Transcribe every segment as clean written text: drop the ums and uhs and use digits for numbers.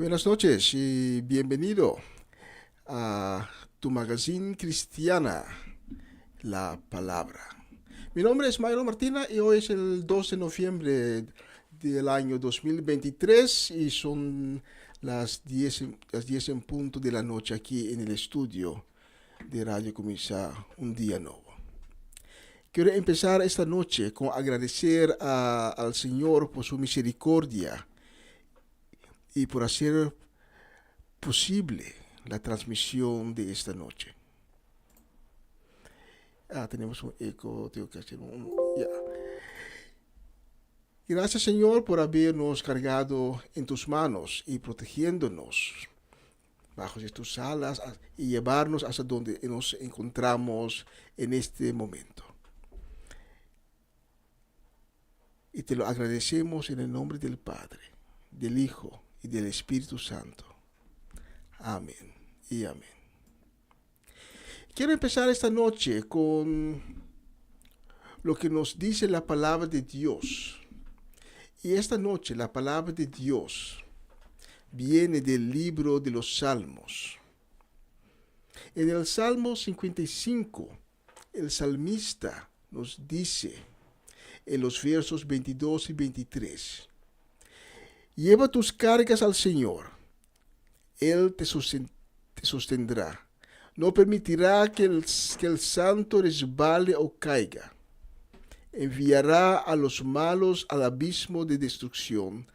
Buenas noches y bienvenido a tu magazine cristiana, La Palabra. Mi nombre es Mayro Martina y hoy es el 12 de noviembre del año 2023 y son las 10 en punto de la noche aquí en el estudio de Radio Comienza un día nuevo. Quiero empezar esta noche con agradecer al Señor por su misericordia y por hacer posible la transmisión de esta noche. Tenemos un eco, tengo que hacer ya. Gracias, Señor, por habernos cargado en tus manos y protegiéndonos bajo tus alas y llevarnos hasta donde nos encontramos en este momento. Y te lo agradecemos en el nombre del Padre, del Hijo y del Espíritu Santo. Amén y amén. Quiero empezar esta noche con lo que nos dice la palabra de Dios. Y esta noche la palabra de Dios viene del libro de los Salmos. En el Salmo 55, el salmista nos dice en los versos 22 y 23: Lleva tus cargas al Señor, Él te sostendrá. No permitirá que el santo resbale o caiga. Enviará a los malos al abismo de destrucción.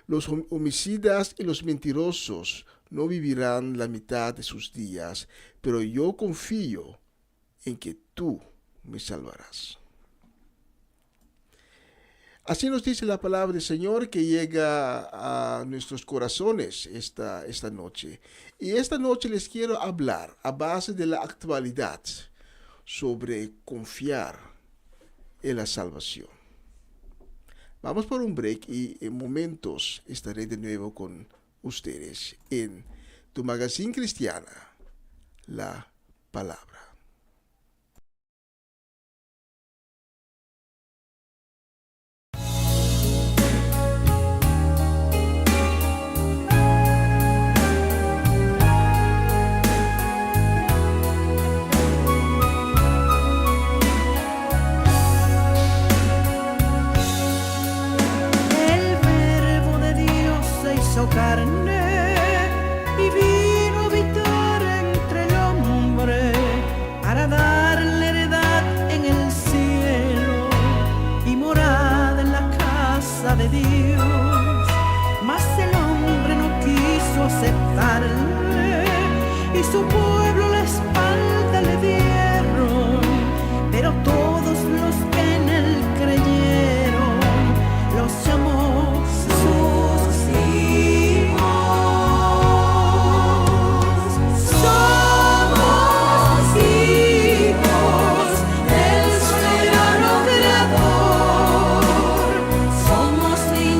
Los homicidas y los mentirosos no vivirán la mitad de sus días, pero yo confío en que tú me salvarás. Así nos dice la palabra del Señor que llega a nuestros corazones esta noche. Y esta noche les quiero hablar a base de la actualidad sobre confiar en la salvación. Vamos por un break y en momentos estaré de nuevo con ustedes en tu magazine cristiana, La Palabra. Carne y vino a habitar entre el hombre para darle heredad en el cielo y morada en la casa de Dios. Mas el hombre no quiso aceptarle y su pueblo la espalda le dieron, pero todos los que en él creyeron los llamó somos niños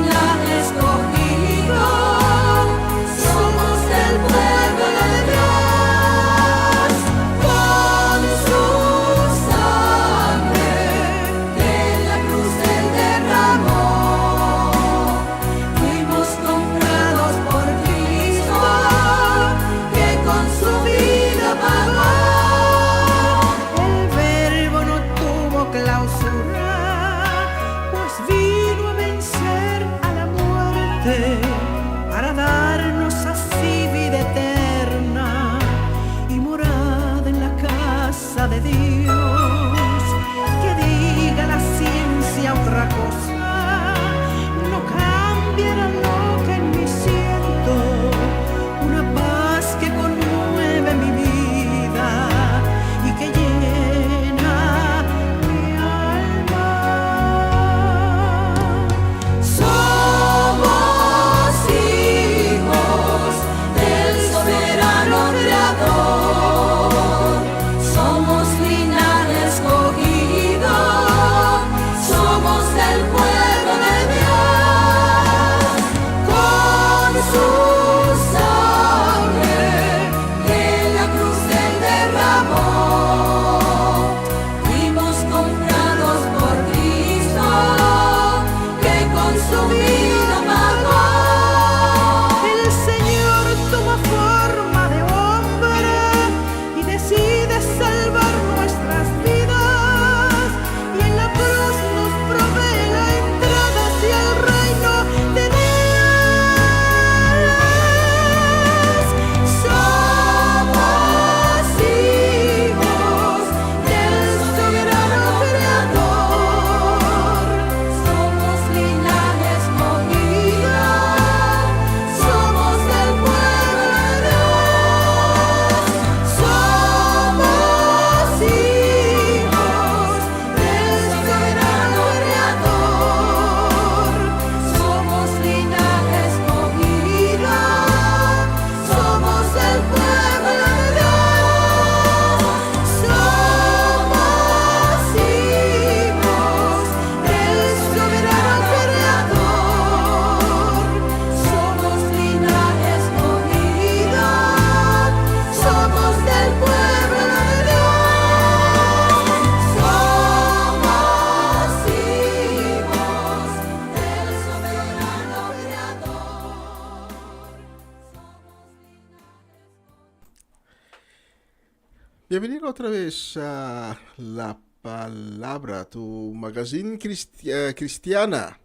Bienvenido otra vez a La Palabra, tu magazine cristiana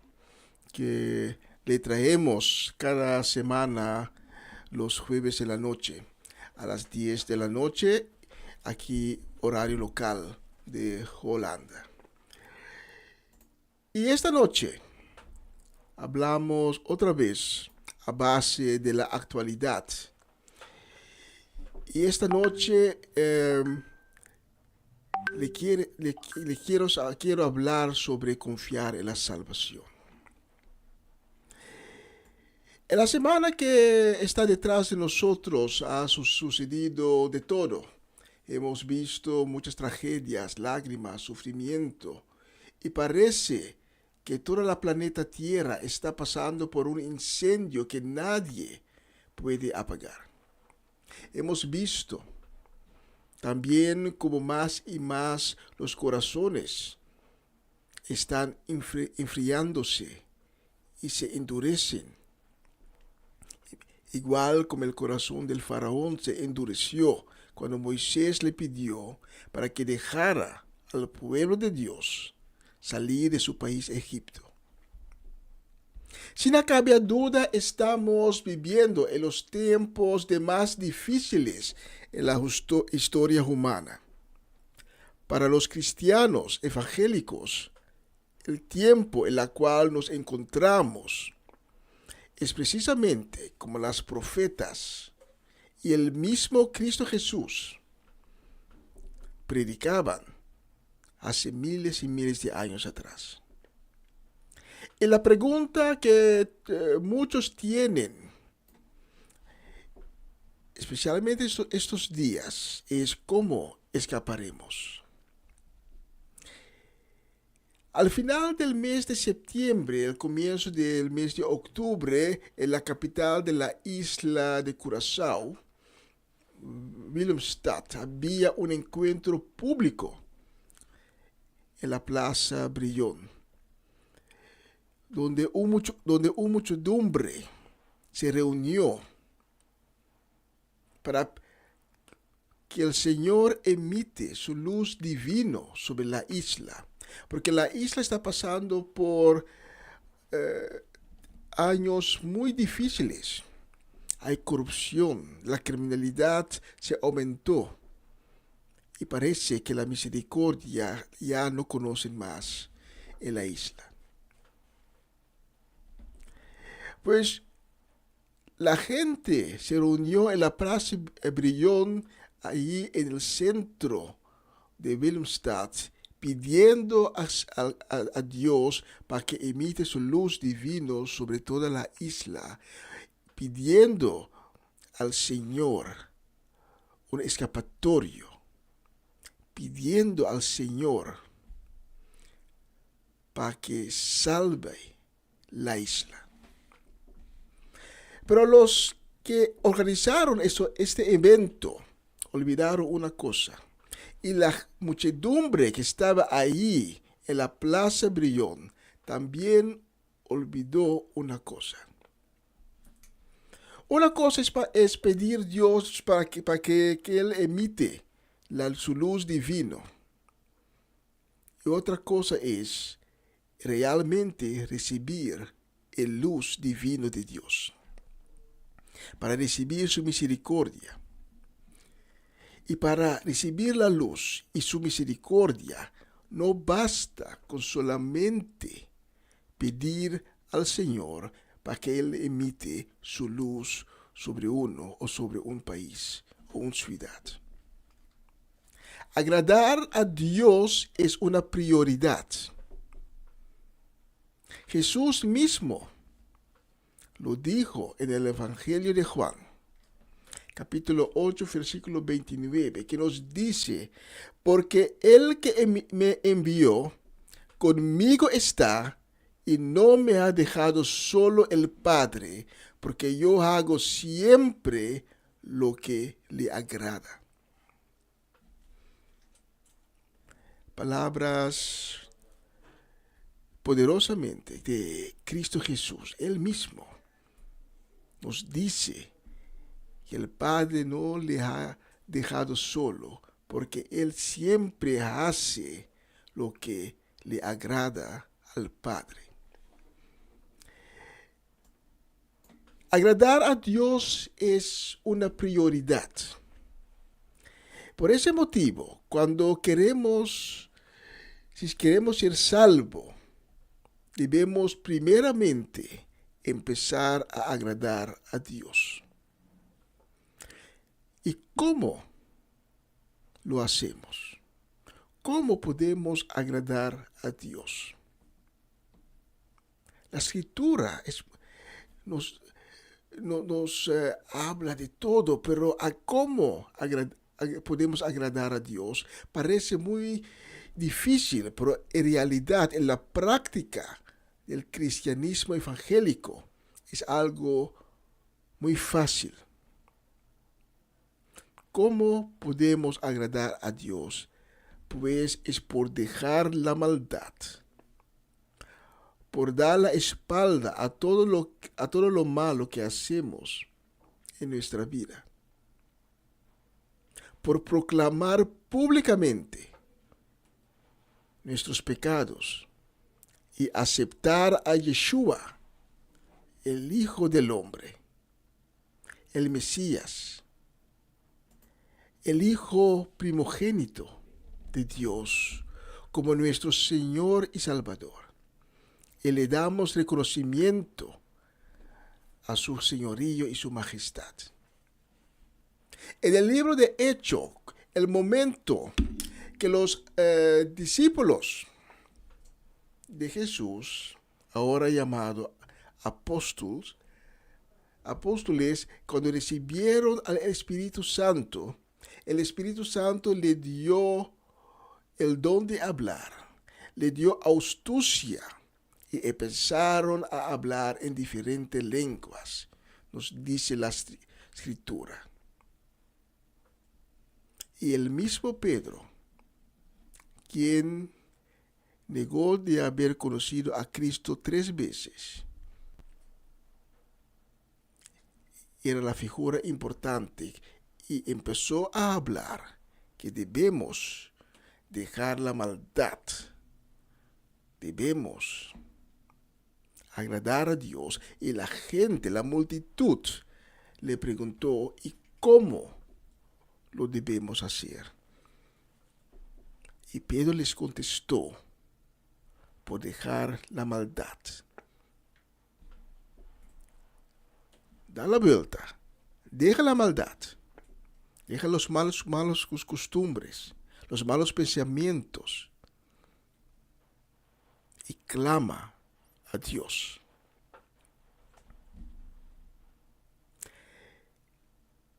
que le traemos cada semana los jueves en la noche a las 10 de la noche, aquí horario local de Holanda. Y esta noche hablamos otra vez a base de la actualidad. Y esta noche quiero hablar sobre confiar en la salvación. En la semana que está detrás de nosotros ha sucedido de todo. Hemos visto muchas tragedias, lágrimas, sufrimiento, y parece que toda la planeta Tierra está pasando por un incendio que nadie puede apagar. Hemos visto también como más y más los corazones están enfriándose y se endurecen. Igual como el corazón del faraón se endureció cuando Moisés le pidió para que dejara al pueblo de Dios salir de su país Egipto. Sin cabida duda, estamos viviendo en los tiempos de más difíciles en la historia humana. Para los cristianos evangélicos, el tiempo en el cual nos encontramos es precisamente como las profetas y el mismo Cristo Jesús predicaban hace miles y miles de años atrás. Y la pregunta que muchos tienen, especialmente estos días, es ¿cómo escaparemos? Al final del mes de septiembre, al comienzo del mes de octubre, en la capital de la isla de Curazao, Willemstad, había un encuentro público en la Plaza Brillón, donde una muchedumbre se reunió para que el Señor emite su luz divino sobre la isla, porque la isla está pasando por años muy difíciles. Hay corrupción, la criminalidad se aumentó y parece que la misericordia ya no conocen más en la isla. Pues la gente se reunió en la Plaza Brillón, allí en el centro de Willemstad, pidiendo a Dios para que emite su luz divina sobre toda la isla, pidiendo al Señor un escapatorio, pidiendo al Señor para que salve la isla. Pero los que organizaron este evento olvidaron una cosa. Y la muchedumbre que estaba allí en la Plaza Brillón también olvidó una cosa. Una cosa es pedir a Dios para que Él emite su luz divina. Y otra cosa es realmente recibir el luz divino de Dios, para recibir su misericordia. Y para recibir la luz y su misericordia, no basta con solamente pedir al Señor para que Él emite su luz sobre uno o sobre un país o una ciudad. Agradar a Dios es una prioridad. Jesús mismo lo dijo en el Evangelio de Juan, capítulo 8, versículo 29, que nos dice: porque el que me envió conmigo está, y no me ha dejado solo el Padre, porque yo hago siempre lo que le agrada. Palabras poderosamente de Cristo Jesús, Él mismo nos dice que el Padre no le ha dejado solo, porque Él siempre hace lo que le agrada al Padre. Agradar a Dios es una prioridad. Por ese motivo, si queremos ser salvos, debemos primeramente empezar a agradar a Dios. ¿Y cómo lo hacemos? ¿Cómo podemos agradar a Dios? La Escritura nos habla de todo, pero a cómo podemos agradar a Dios parece muy difícil, pero en realidad, en la práctica del cristianismo evangélico, es algo muy fácil. ¿Cómo podemos agradar a Dios? Pues es por dejar la maldad, por dar la espalda a todo lo malo que hacemos en nuestra vida, por proclamar públicamente nuestros pecados y aceptar a Yeshua, el Hijo del Hombre, el Mesías, el Hijo primogénito de Dios, como nuestro Señor y Salvador. Y le damos reconocimiento a su señorío y su majestad. En el libro de Hechos, el momento que los discípulos de Jesús, ahora llamados apóstoles, cuando recibieron al Espíritu Santo, el Espíritu Santo le dio el don de hablar, le dio astucia y empezaron a hablar en diferentes lenguas, nos dice la Escritura. Y el mismo Pedro, quien negó de haber conocido a Cristo 3 veces, era la figura importante y empezó a hablar que debemos dejar la maldad, debemos agradar a Dios. Y la gente, la multitud, le preguntó, ¿y cómo lo debemos hacer? Y Pedro les contestó, por dejar la maldad. Da la vuelta, deja la maldad, deja los malos costumbres, los malos pensamientos y clama a Dios.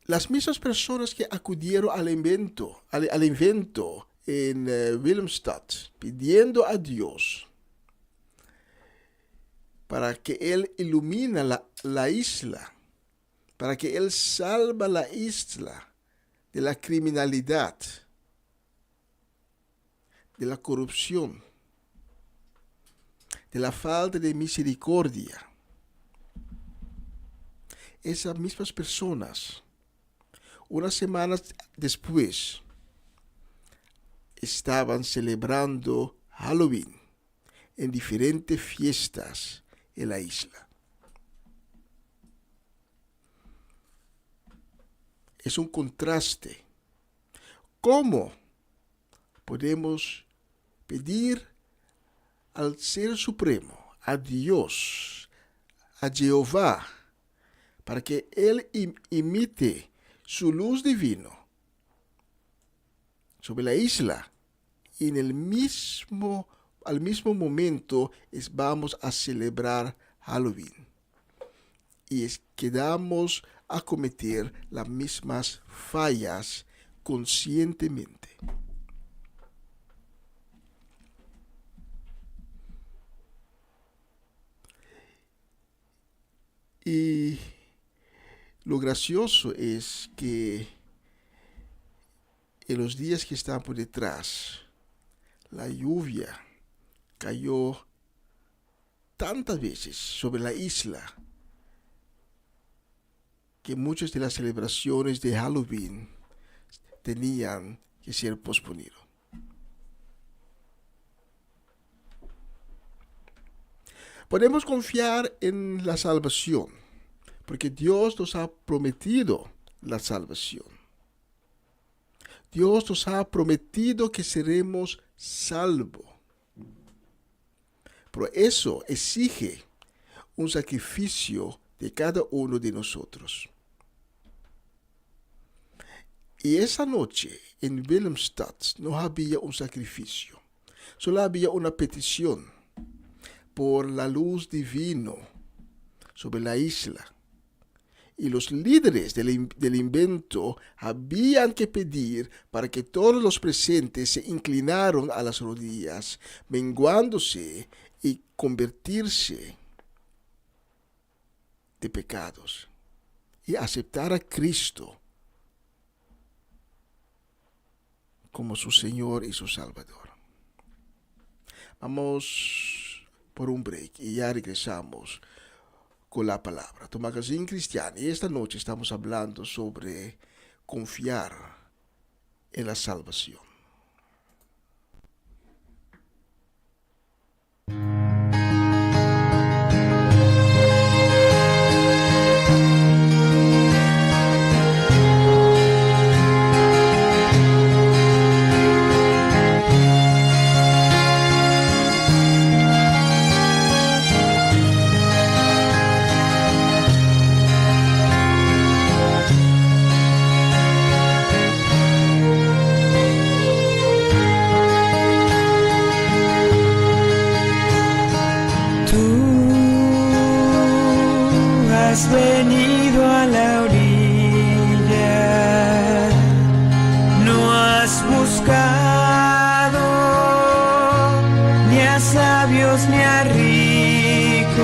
Las mismas personas que acudieron al evento en Willemstad, pidiendo a Dios para que Él ilumine la isla, para que Él salva la isla de la criminalidad, de la corrupción, de la falta de misericordia. Esas mismas personas, unas semanas después, estaban celebrando Halloween en diferentes fiestas en la isla. Es un contraste. ¿Cómo podemos pedir al Ser Supremo, a Dios, a Jehová, para que Él imite su luz divino sobre la isla, y al mismo momento vamos a celebrar Halloween y quedamos a cometer las mismas fallas conscientemente? Y lo gracioso es que en los días que están por detrás, la lluvia cayó tantas veces sobre la isla que muchas de las celebraciones de Halloween tenían que ser posponido. Podemos confiar en la salvación, porque Dios nos ha prometido la salvación. Dios nos ha prometido que seremos salvos. Pero eso exige un sacrificio de cada uno de nosotros. Y esa noche en Willemstad no había un sacrificio, solo había una petición por la luz divina sobre la isla. Y los líderes del invento habían que pedir para que todos los presentes se inclinaran a las rodillas, menguándose y convertirse de pecados y aceptar a Cristo como su Señor y su Salvador. Vamos por un break y ya regresamos con la palabra. Tu magazine cristiano. Y esta noche estamos hablando sobre confiar en la salvación. Has venido a la orilla, no has buscado ni a sabios ni a ricos,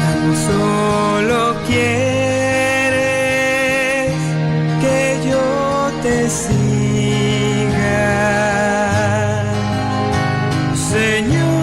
tan solo quieres que yo te siga, Señor.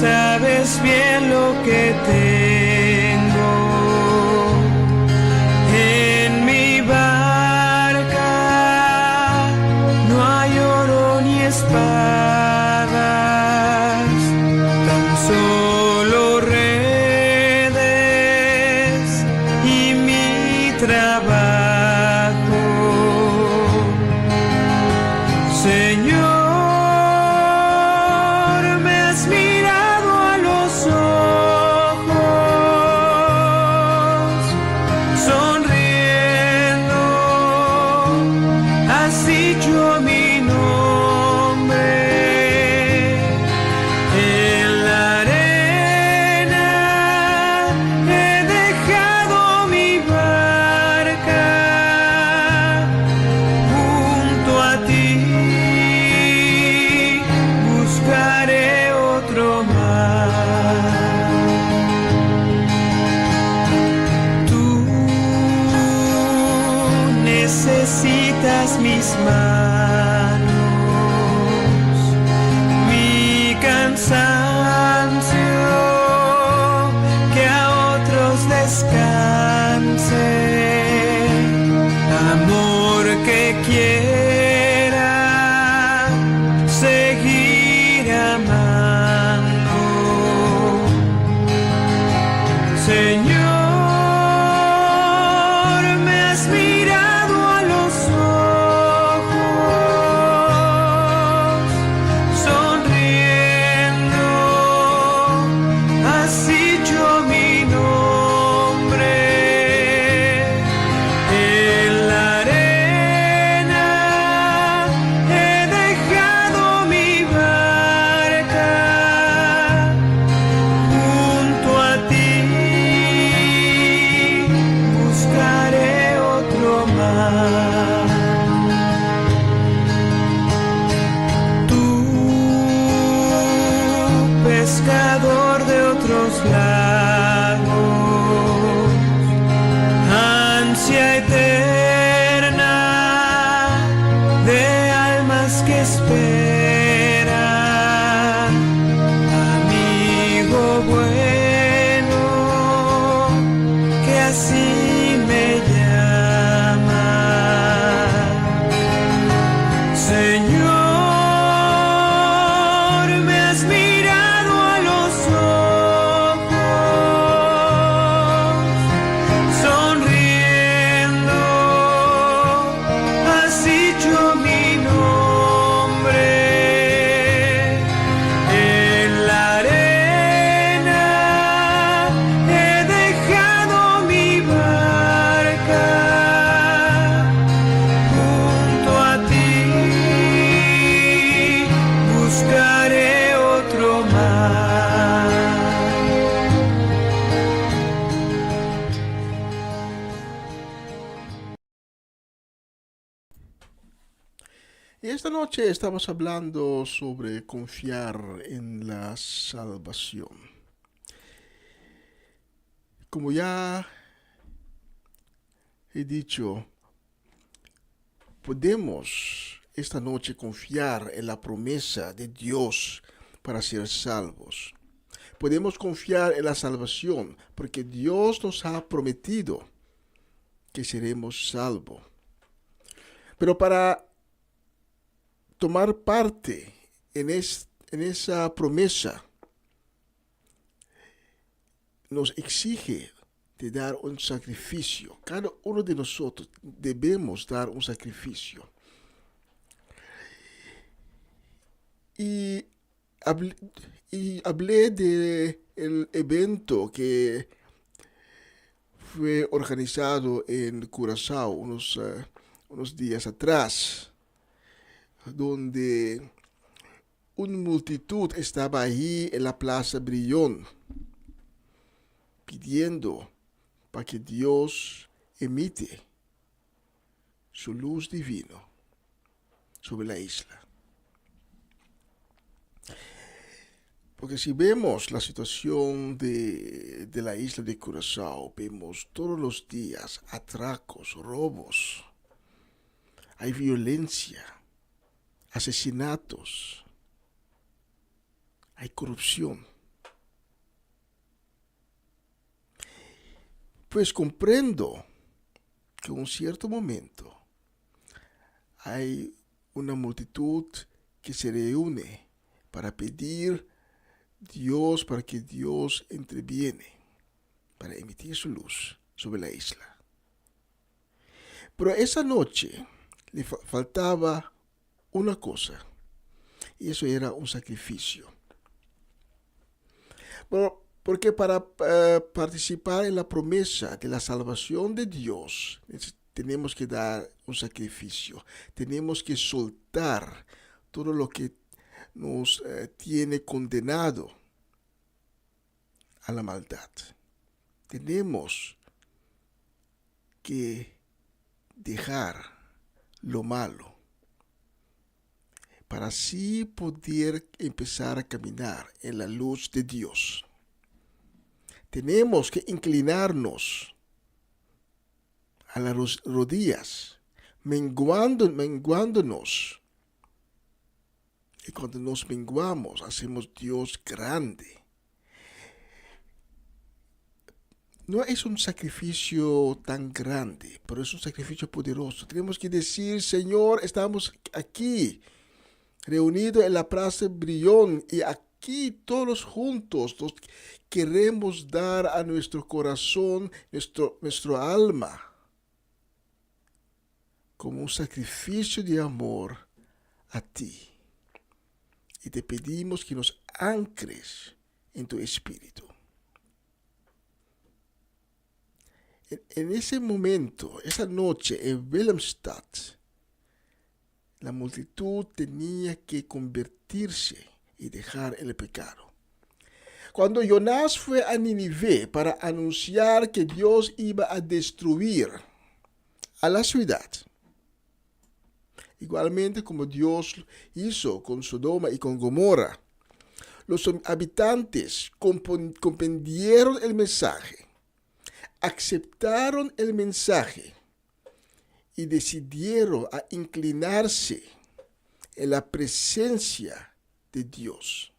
Sabes bien lo que tengo en mi barca, no hay oro ni espadas, tan solo redes y mi trabajo, Señor. Necesitas mis manos, mi cansancio, que a otros descanse, amor que quiera seguir amando, Señor. He dejado mi barca más. Tú, pescador de otros lagos, ansia eterna de almas que esperan, amigo bueno, que así me llama. Señor, me has mirado a los ojos, sonriendo, has dicho mi nombre. En la arena he dejado mi barca, junto a ti buscaré otro mar. Y esta noche estamos hablando sobre confiar en la salvación. Como ya he dicho, podemos esta noche confiar en la promesa de Dios para ser salvos. Podemos confiar en la salvación porque Dios nos ha prometido que seremos salvos. Pero para tomar parte en esa promesa, nos exige de dar un sacrificio. Cada uno de nosotros debemos dar un sacrificio. Y hablé de el evento que fue organizado en Curazao unos días atrás, donde una multitud estaba ahí en la Plaza Brillón pidiendo para que Dios emite su luz divina sobre la isla. Porque si vemos la situación de la isla de Curazao, vemos todos los días atracos, robos, hay violencia, asesinatos, hay corrupción. Pues comprendo que en un cierto momento hay una multitud que se reúne para pedir Dios, para que Dios interviene, para emitir su luz sobre la isla. Pero esa noche le faltaba una cosa, y eso era un sacrificio. Porque para participar en la promesa de la salvación de Dios, tenemos que dar un sacrificio. Tenemos que soltar todo lo que nos tiene condenado a la maldad. Tenemos que dejar lo malo para así poder empezar a caminar en la luz de Dios. Tenemos que inclinarnos a las rodillas, menguándonos. Y cuando nos menguamos, hacemos Dios grande. No es un sacrificio tan grande, pero es un sacrificio poderoso. Tenemos que decir, Señor, estamos aquí, reunidos en la Plaza Brillón, y aquí todos juntos nos queremos dar a nuestro corazón, nuestro alma, como un sacrificio de amor a ti. Y te pedimos que nos ancres en tu espíritu. En ese momento, esa noche en Willemstad, la multitud tenía que convertirse y dejar el pecado. Cuando Jonás fue a Nínive para anunciar que Dios iba a destruir a la ciudad. Igualmente como Dios hizo con Sodoma y con Gomorra. Los habitantes comprendieron el mensaje, aceptaron el mensaje y decidieron a inclinarse en la presencia de Dios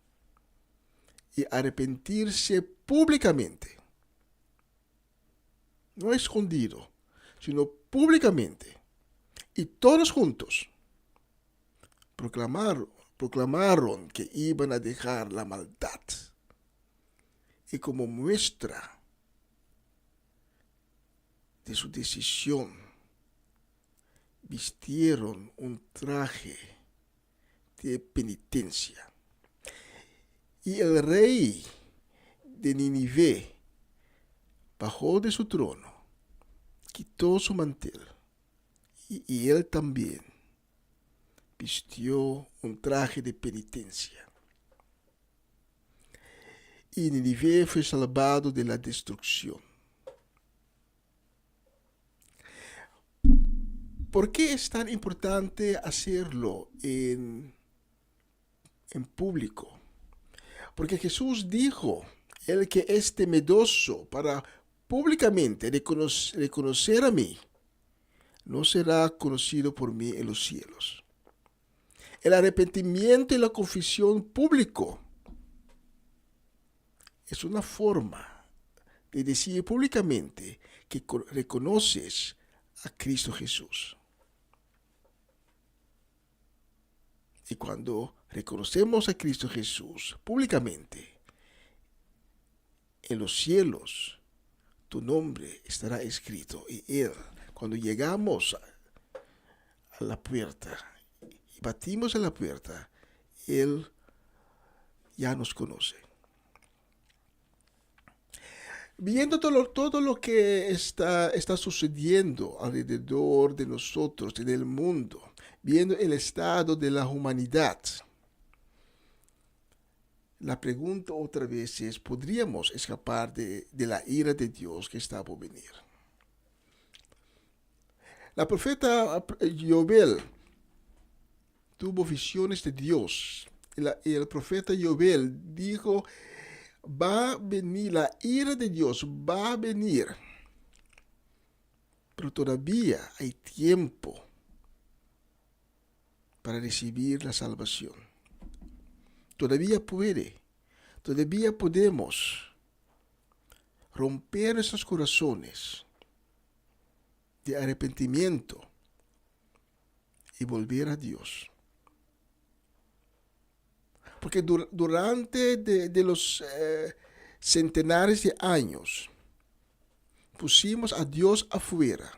y arrepentirse públicamente. No escondido, sino públicamente. Y todos juntos proclamaron que iban a dejar la maldad. Y como muestra de su decisión, vistieron un traje de penitencia. Y el rey de Nínive bajó de su trono, quitó su mantel, y él también vistió un traje de penitencia. Y Nínive fue salvado de la destrucción. ¿Por qué es tan importante hacerlo en público? Porque Jesús dijo, el que es temeroso para públicamente reconocer a mí, no será conocido por mí en los cielos. El arrepentimiento y la confesión público es una forma de decir públicamente que reconoces a Cristo Jesús. Y cuando reconocemos a Cristo Jesús públicamente, en los cielos tu nombre estará escrito. Y Él, cuando llegamos a la puerta y batimos en la puerta, Él ya nos conoce. Viendo todo lo que está sucediendo alrededor de nosotros, en el mundo, viendo el estado de la humanidad, la pregunta otra vez es, ¿podríamos escapar de la ira de Dios que está por venir? La profeta Joel tuvo visiones de Dios. Y el profeta Joel dijo, va a venir, la ira de Dios va a venir. Pero todavía hay tiempo para recibir la salvación. Todavía podemos romper nuestros corazones de arrepentimiento y volver a Dios. Porque durante de los centenares de años pusimos a Dios afuera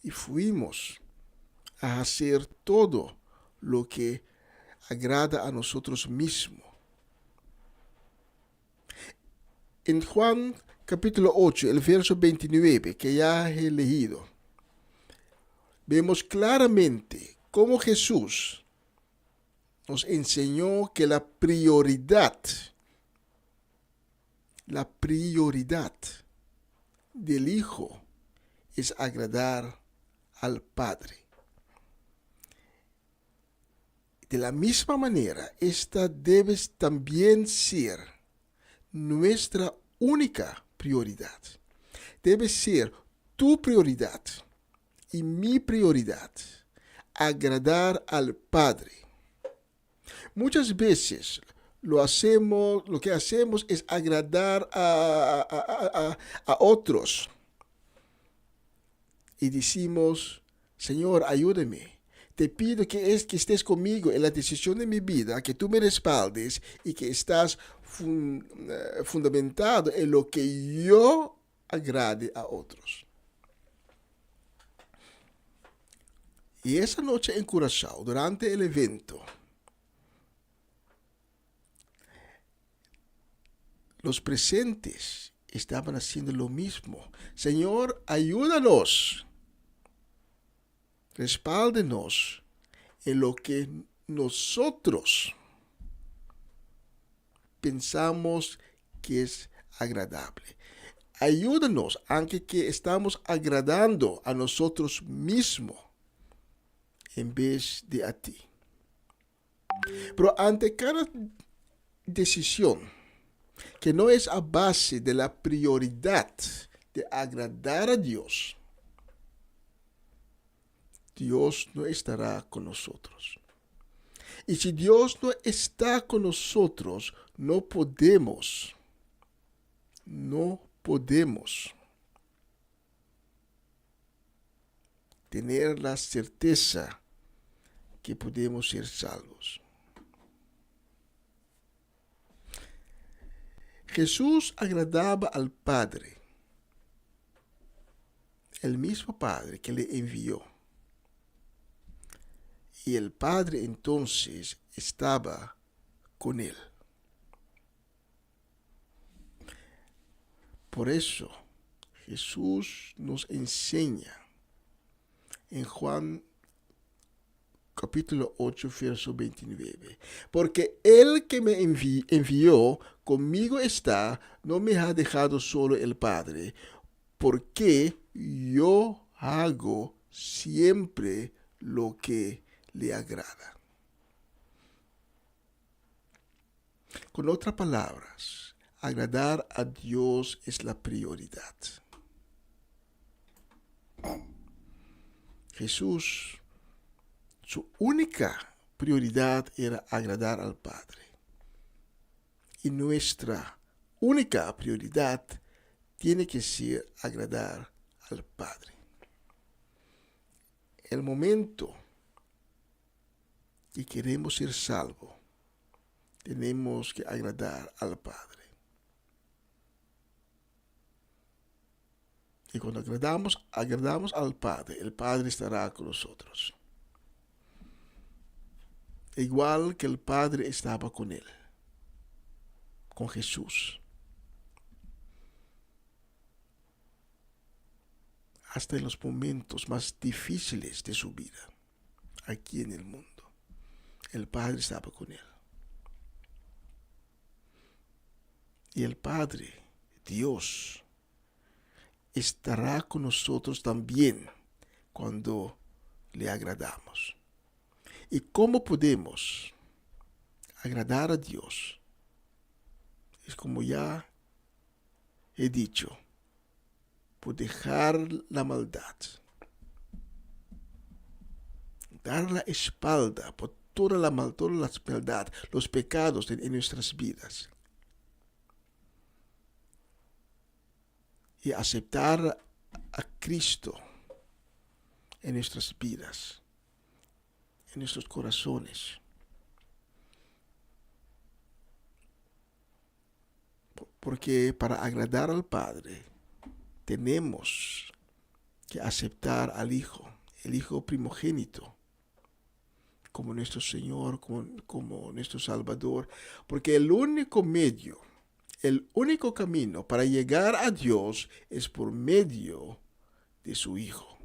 y fuimos a hacer todo lo que agrada a nosotros mismos. En Juan capítulo 8, el verso 29, que ya he leído, vemos claramente cómo Jesús nos enseñó que la prioridad del Hijo es agradar al Padre. De la misma manera, esta debe también ser nuestra única prioridad. Debe ser tu prioridad y mi prioridad, agradar al Padre. Muchas veces lo que hacemos es agradar a otros. Y decimos, Señor, ayúdame. Te pido que estés conmigo en la decisión de mi vida, que tú me respaldes y que estás fundamentado en lo que yo agrade a otros. Y esa noche en Curazao, durante el evento, los presentes estaban haciendo lo mismo. Señor, ayúdanos. Respáldenos en lo que nosotros pensamos que es agradable. ayúdanos, aunque que estamos agradando a nosotros mismos en vez de a ti. Pero ante cada decisión que no es a base de la prioridad de agradar a Dios, Dios no estará con nosotros. Y si Dios no está con nosotros, no podemos tener la certeza que podemos ser salvos. Jesús agradaba al Padre, el mismo Padre que le envió. Y el Padre entonces estaba con él. Por eso Jesús nos enseña en Juan capítulo 8, verso 29. Porque el que me envió conmigo está, no me ha dejado solo el Padre, porque yo hago siempre lo que le agrada. Con otras palabras, agradar a Dios es la prioridad. Jesús, su única prioridad era agradar al Padre. Y nuestra única prioridad tiene que ser agradar al Padre. El momento que queremos ser salvos, tenemos que agradar al Padre. Y cuando agradamos al Padre, el Padre estará con nosotros. Igual que el Padre estaba con él, con Jesús. Hasta en los momentos más difíciles de su vida, aquí en el mundo, el Padre estaba con él. Y el Padre, Dios, estará con nosotros también cuando le agradamos. ¿Y cómo podemos agradar a Dios? Es como ya he dicho, por dejar la maldad, dar la espalda por toda la maldad, los pecados en nuestras vidas. Y aceptar a Cristo en nuestras vidas, en nuestros corazones. Porque para agradar al Padre tenemos que aceptar al Hijo, el Hijo primogénito, como nuestro Señor, como nuestro Salvador. Porque el único medio, el único camino para llegar a Dios es por medio de su Hijo,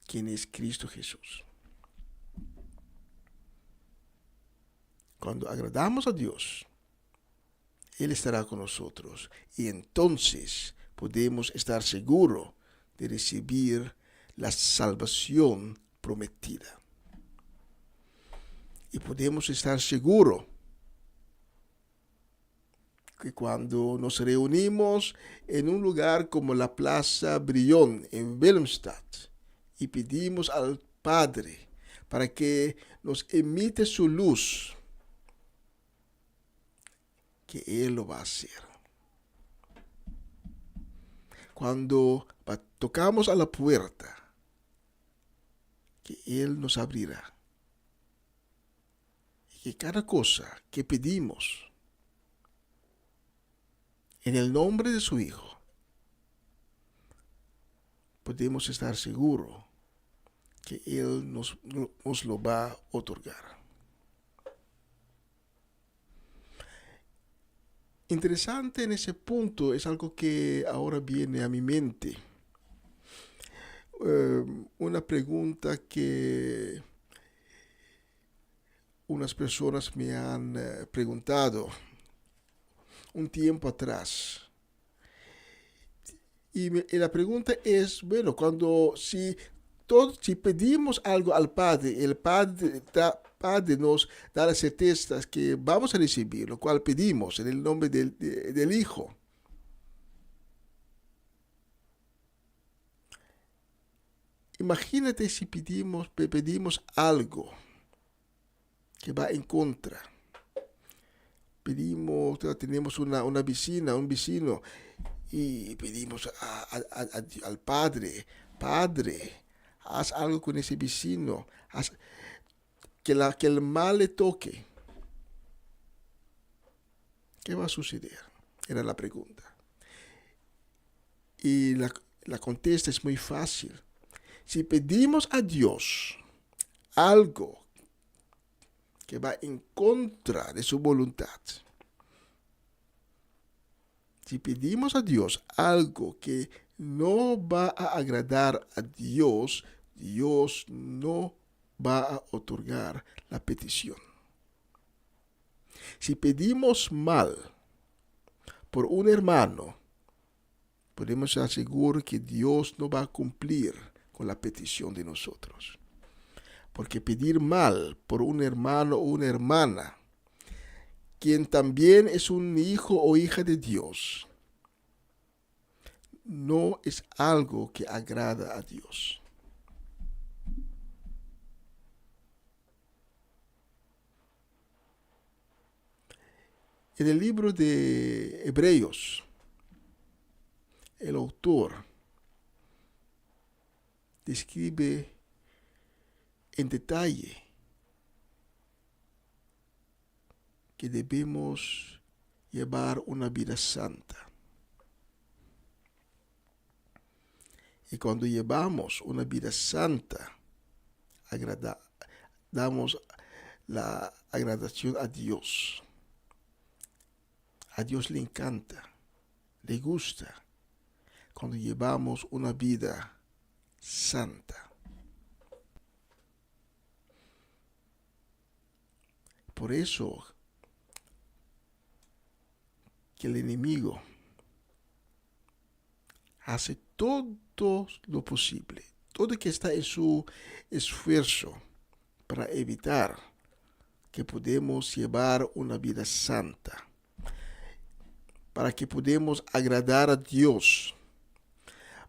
quien es Cristo Jesús. Cuando agradamos a Dios, Él estará con nosotros y entonces podemos estar seguros de recibir la salvación prometida. Y podemos estar seguros que cuando nos reunimos en un lugar como la Plaza Brillón en Willemstad y pedimos al Padre para que nos emite su luz, que Él lo va a hacer. Cuando tocamos a la puerta, que Él nos abrirá. Y que cada cosa que pedimos en el nombre de su Hijo, podemos estar seguros que Él nos lo va a otorgar. Interesante en ese punto es algo que ahora viene a mi mente. Una pregunta que unas personas me han preguntado un tiempo atrás. Y la pregunta es, bueno, si pedimos algo al Padre, Padre nos da la certeza que vamos a recibir, lo cual pedimos en el nombre del Hijo. Imagínate si pedimos algo que va en contra. Tenemos una vecina, un vecino, y pedimos al Padre, Padre, haz algo con ese vecino, que el mal le toque. ¿Qué va a suceder? Era la pregunta. Y la contesta es muy fácil. Si pedimos a Dios algo que va en contra de su voluntad, si pedimos a Dios algo que no va a agradar a Dios, Dios no va a otorgar la petición. Si pedimos mal por un hermano, podemos asegurar que Dios no va a cumplir con la petición de nosotros. Porque pedir mal por un hermano o una hermana, quien también es un hijo o hija de Dios, no es algo que agrada a Dios. En el libro de Hebreos, el autor describe en detalle que debemos llevar una vida santa. Y cuando llevamos una vida santa, damos la agradación a Dios. A Dios le encanta, le gusta cuando llevamos una vida santa. Por eso que el enemigo hace todo lo posible, todo que está en su esfuerzo para evitar que podamos llevar una vida santa, para que podamos agradar a Dios,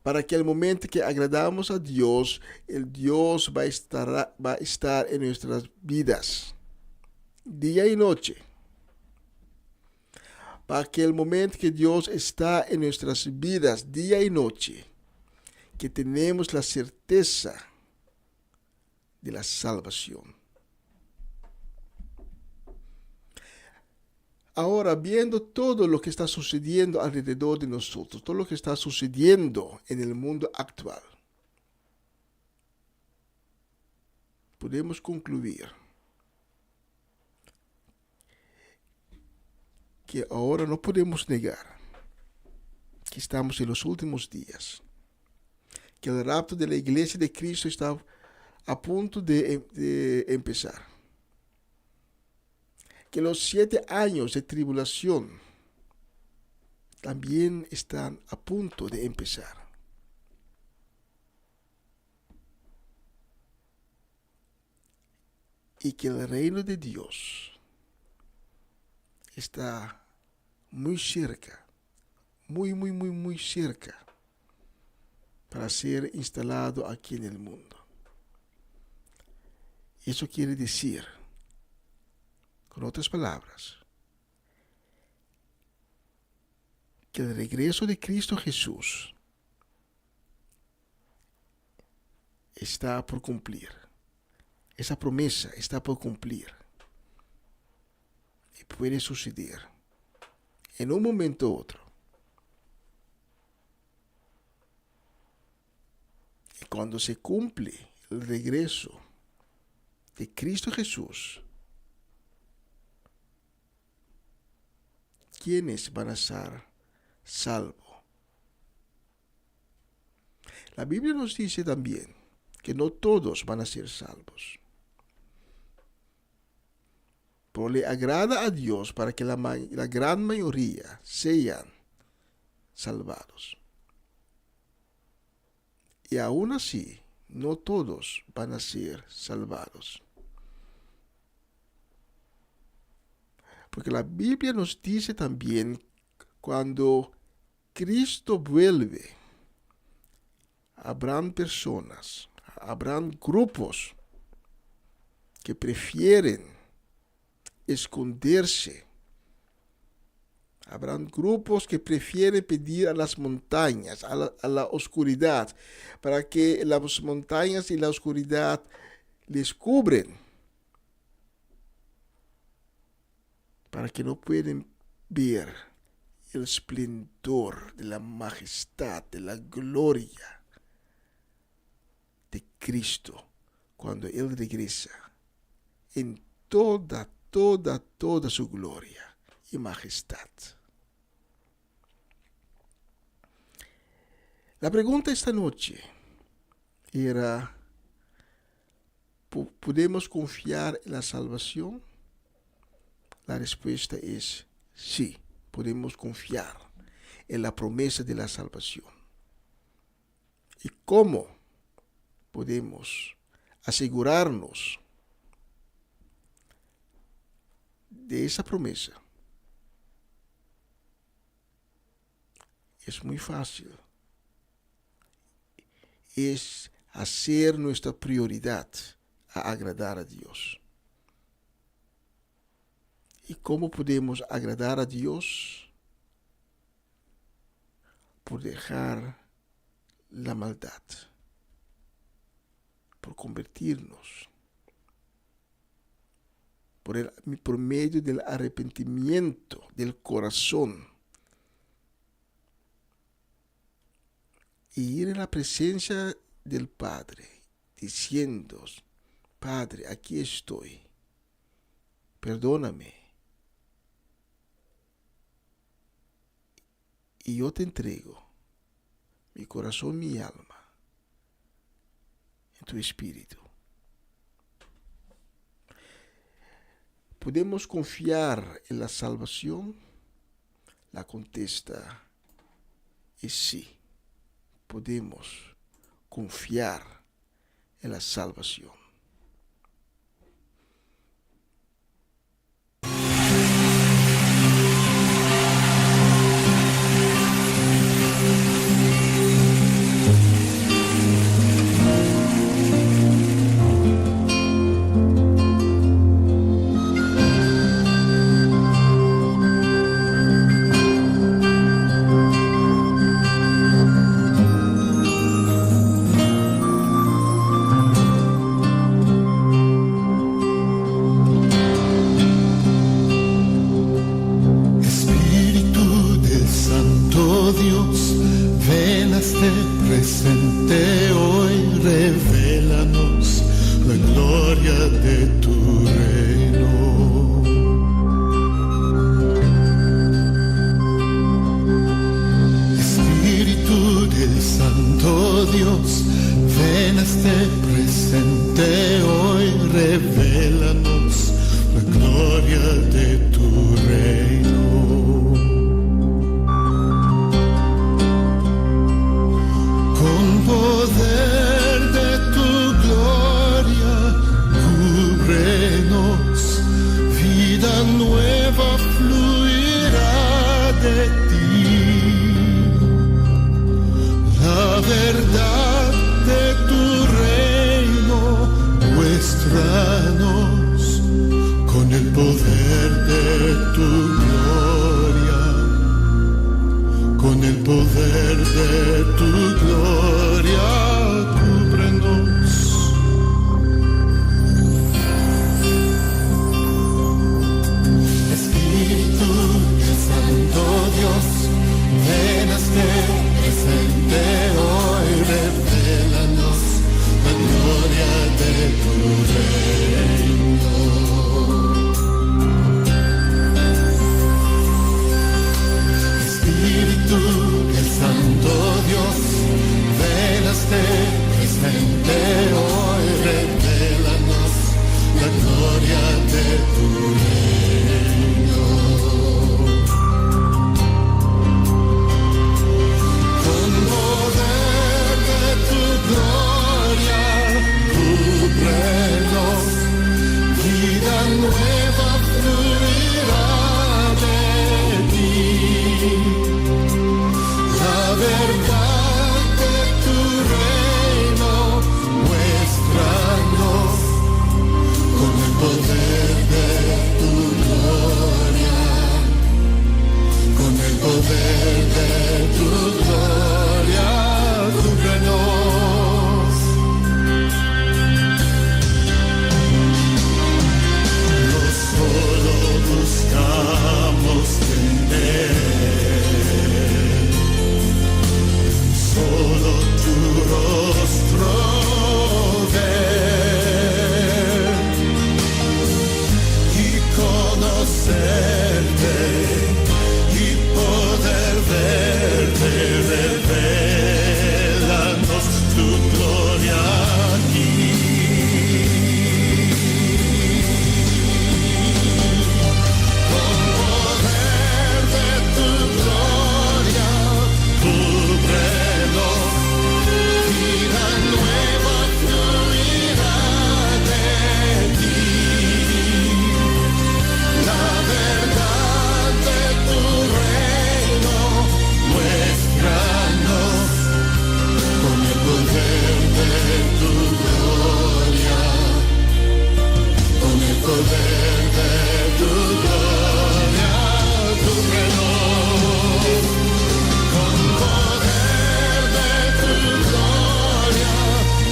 para que al momento que agradamos a Dios, el Dios va a estar en nuestras vidas, día y noche. Para que el momento que Dios está en nuestras vidas, día y noche, que tenemos la certeza de la salvación. Ahora, viendo todo lo que está sucediendo alrededor de nosotros, todo lo que está sucediendo en el mundo actual, podemos concluir que ahora no podemos negar que estamos en los últimos días, que el rapto de la iglesia de Cristo está a punto de empezar, que los 7 años de tribulación también están a punto de empezar. Y que el reino de Dios está muy cerca, muy cerca, para ser instalado aquí en el mundo. Eso quiere decir, con otras palabras, que el regreso de Cristo Jesús está por cumplir. Esa promesa está por cumplir. Y puede suceder en un momento u otro. Y cuando se cumple el regreso de Cristo Jesús, ¿quiénes van a ser salvos? La Biblia nos dice también que no todos van a ser salvos. Pero le agrada a Dios para que la gran mayoría sean salvados. Y aún así, no todos van a ser salvados. Porque la Biblia nos dice también, cuando Cristo vuelve, habrán personas, habrán grupos que prefieren esconderse. Habrán grupos que prefieren pedir a las montañas, a la oscuridad, para que las montañas y la oscuridad les cubren, para que no puedan ver el esplendor de la majestad, de la gloria de Cristo cuando Él regresa en toda su gloria y majestad. La pregunta esta noche era, ¿podemos confiar en la salvación? La respuesta es sí, podemos confiar en la promesa de la salvación. ¿Y cómo podemos asegurarnos de esa promesa? Es muy fácil. Es hacer nuestra prioridad a agradar a Dios. ¿Y cómo podemos agradar a Dios? Por dejar la maldad, por convertirnos, por medio del arrepentimiento del corazón, y ir en la presencia del Padre, diciendo: Padre, aquí estoy, perdóname, y yo te entrego mi corazón, mi alma, en tu espíritu. ¿Podemos confiar en la salvación? La contesta es sí. Podemos confiar en la salvación. Presente hoy, revélanos la gloria de tu reino. Espíritu del Santo Dios, ven a este presente hoy, revélanos la gloria de tu reino. Poder de tu gloria, cúbrenos, vida nueva fluirá de ti. La verdad de tu reino, muéstranos con el poder de tu gloria. poder de tu gloria, tu reloj, con poder de tu gloria,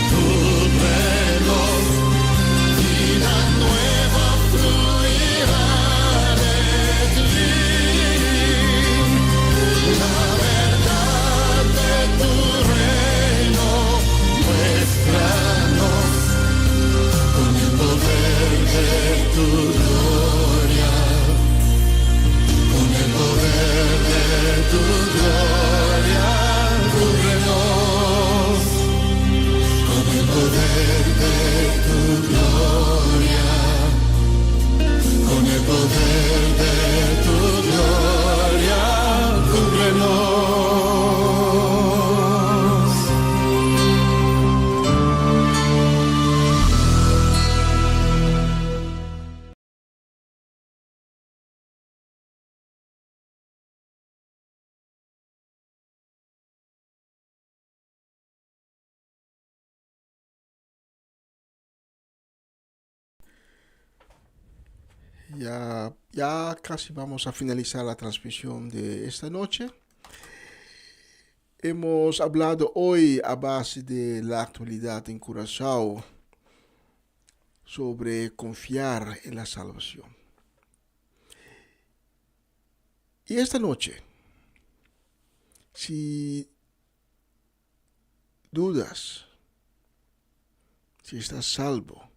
tu reloj, vida nueva fluirá de ti, la verdad de tu reino, muéstranos con el poder de tu gloria, con el poder de tu gloria, tu reloj, con el poder de tu gloria, con el poder de tu gloria, cúbrenos. Ya casi vamos a finalizar la transmisión de esta noche. Hemos hablado hoy a base de la actualidad en Curazao sobre confiar en la salvación. Y esta noche, si dudas, si estás salvo,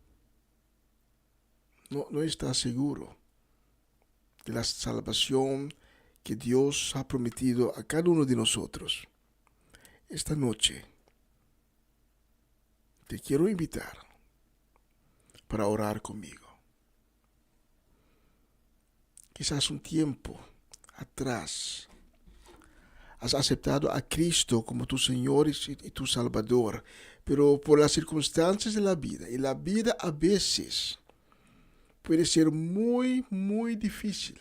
no estás seguro de la salvación que Dios ha prometido a cada uno de nosotros, esta noche te quiero invitar para orar conmigo. Quizás un tiempo atrás has aceptado a Cristo como tu Señor y tu Salvador, pero por las circunstancias de la vida, y la vida a veces puede ser muy, muy difícil,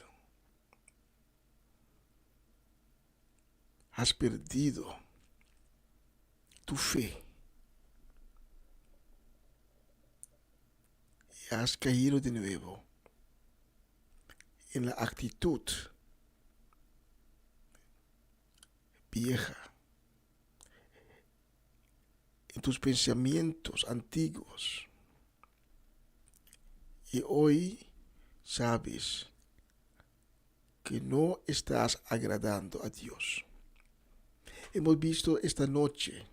has perdido tu fe y has caído de nuevo en la actitud vieja, en tus pensamientos antiguos. Y hoy sabes que no estás agradando a Dios. Hemos visto esta noche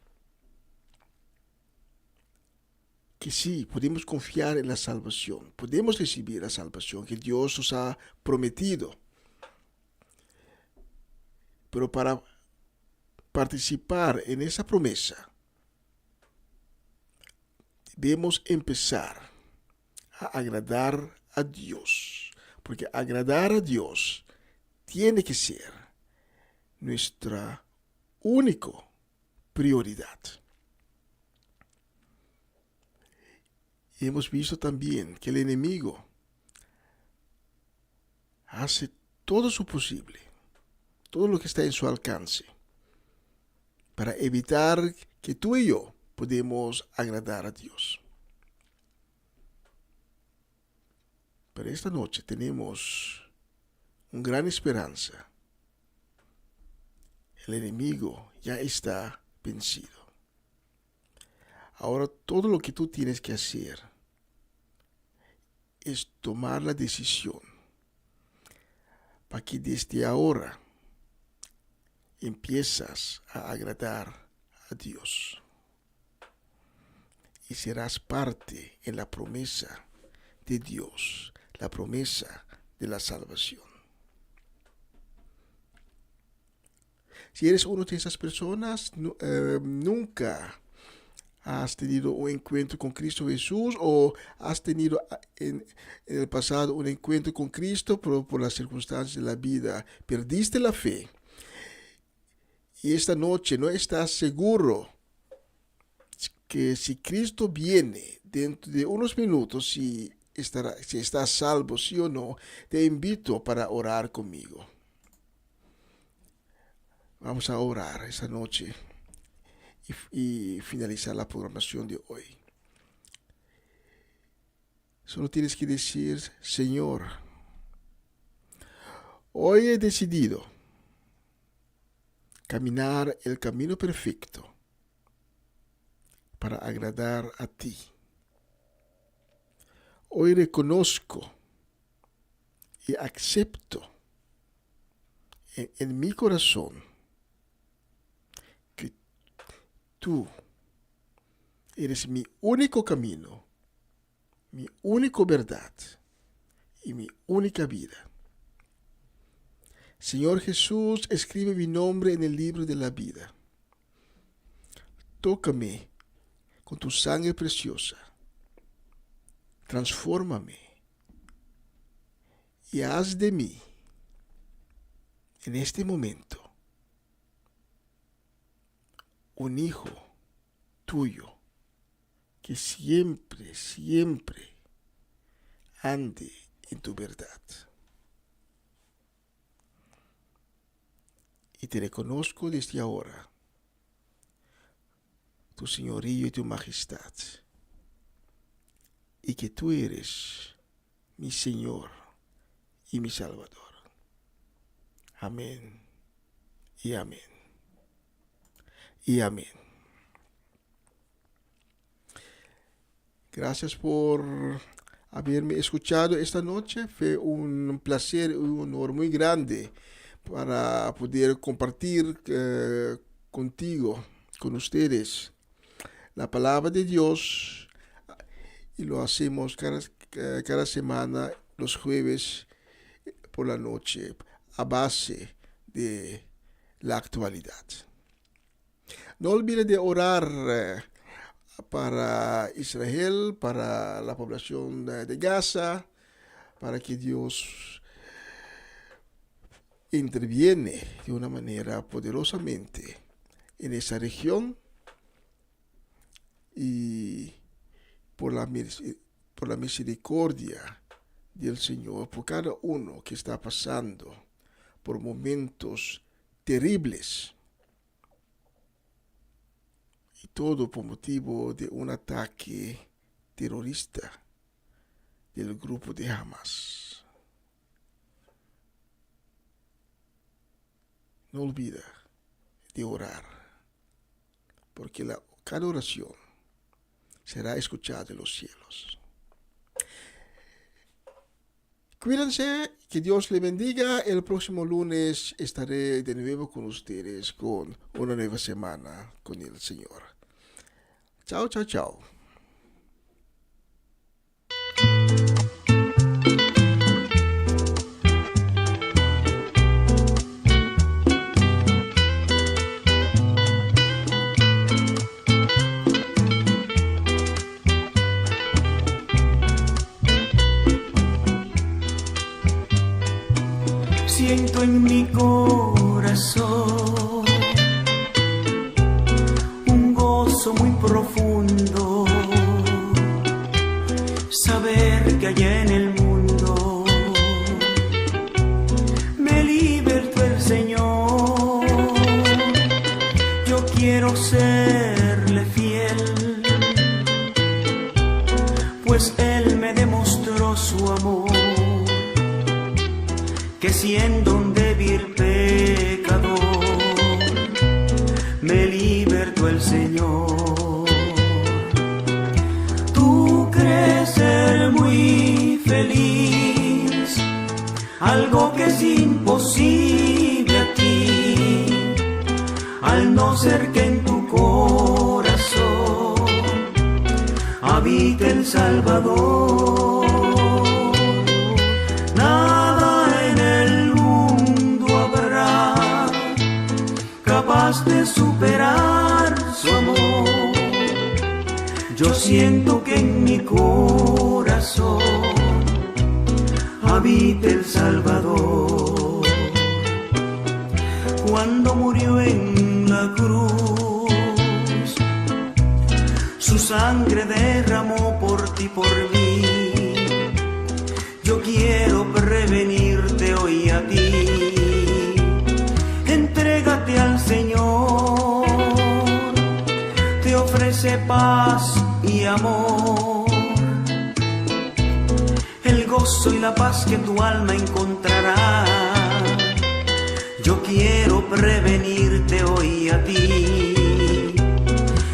que sí, podemos confiar en la salvación, podemos recibir la salvación que Dios nos ha prometido. Pero para participar en esa promesa, debemos empezar a agradar a Dios, porque agradar a Dios tiene que ser nuestra única prioridad. Y hemos visto también que el enemigo hace todo su posible, todo lo que está en su alcance, para evitar que tú y yo podamos agradar a Dios. Pero esta noche tenemos una gran esperanza. El enemigo ya está vencido. Ahora todo lo que tú tienes que hacer es tomar la decisión para que desde ahora empiezas a agradar a Dios y serás parte en la promesa de Dios, la promesa de la salvación. Si eres una de esas personas, nunca has tenido un encuentro con Cristo Jesús, o has tenido en el pasado un encuentro con Cristo, pero por las circunstancias de la vida perdiste la fe, y esta noche no estás seguro que si Cristo viene dentro de unos minutos, si estás salvo, sí o no, te invito para orar conmigo. Vamos a orar esta noche y finalizar la programación de hoy. Solo tienes que decir: Señor, hoy he decidido caminar el camino perfecto para agradar a ti. Hoy reconozco y acepto en mi corazón que tú eres mi único camino, mi única verdad y mi única vida. Señor Jesús, escribe mi nombre en el libro de la vida. Tócame con tu sangre preciosa. Transfórmame y haz de mí, en este momento, un hijo tuyo que siempre, siempre ande en tu verdad. Y te reconozco desde ahora tu señorío y tu majestad, y que tú eres mi Señor y mi Salvador. Amén y amén y amén. Gracias por haberme escuchado esta noche. Fue un placer y un honor muy grande para poder compartir contigo, con ustedes, la palabra de Dios. Y lo hacemos cada semana, los jueves por la noche, a base de la actualidad. No olviden de orar para Israel, para la población de Gaza, para que Dios interviene de una manera poderosamente en esa región, y por la misericordia del Señor, por cada uno que está pasando por momentos terribles, y todo por motivo de un ataque terrorista del grupo de Hamas. No olvida de orar, porque cada oración será escuchada en los cielos. Cuídense, que Dios le bendiga. El próximo lunes estaré de nuevo con ustedes con una nueva semana con el Señor. Chao, chao, chao. Siento en mi corazón un gozo muy profundo, saber que allá en el mundo me libertó el Señor. Yo quiero serle fiel, pues Él me demostró su amor, que siendo un débil pecador, me libertó el Señor. Tú crees ser muy feliz, algo que es imposible a ti, al no ser que en tu corazón habita el Salvador. De superar su amor. Yo siento que en mi corazón habita el Salvador. Cuando murió en la cruz, su sangre derramó por ti, por mí. Yo quiero prevenirte hoy a ti. Entrégate al Señor, te ofrece paz y amor. gozo y la paz que tu alma encontrará. Yo quiero prevenirte hoy a ti,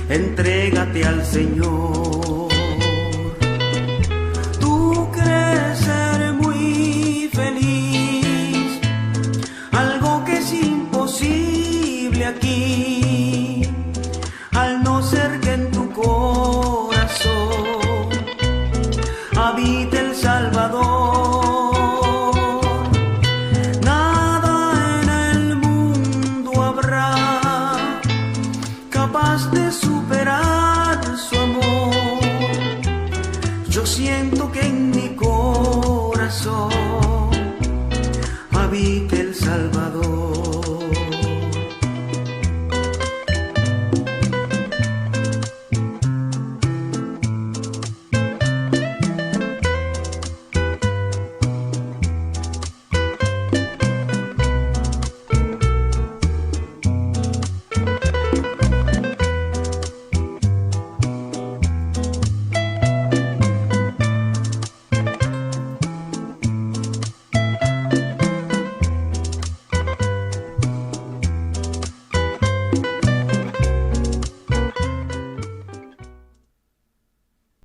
entrégate al Señor. Tú crees ser muy feliz, algo que es imposible aquí, al no ser que en tu corazón habita el Salvador. Nada en el mundo habrá capaz de superar su amor. Yo siento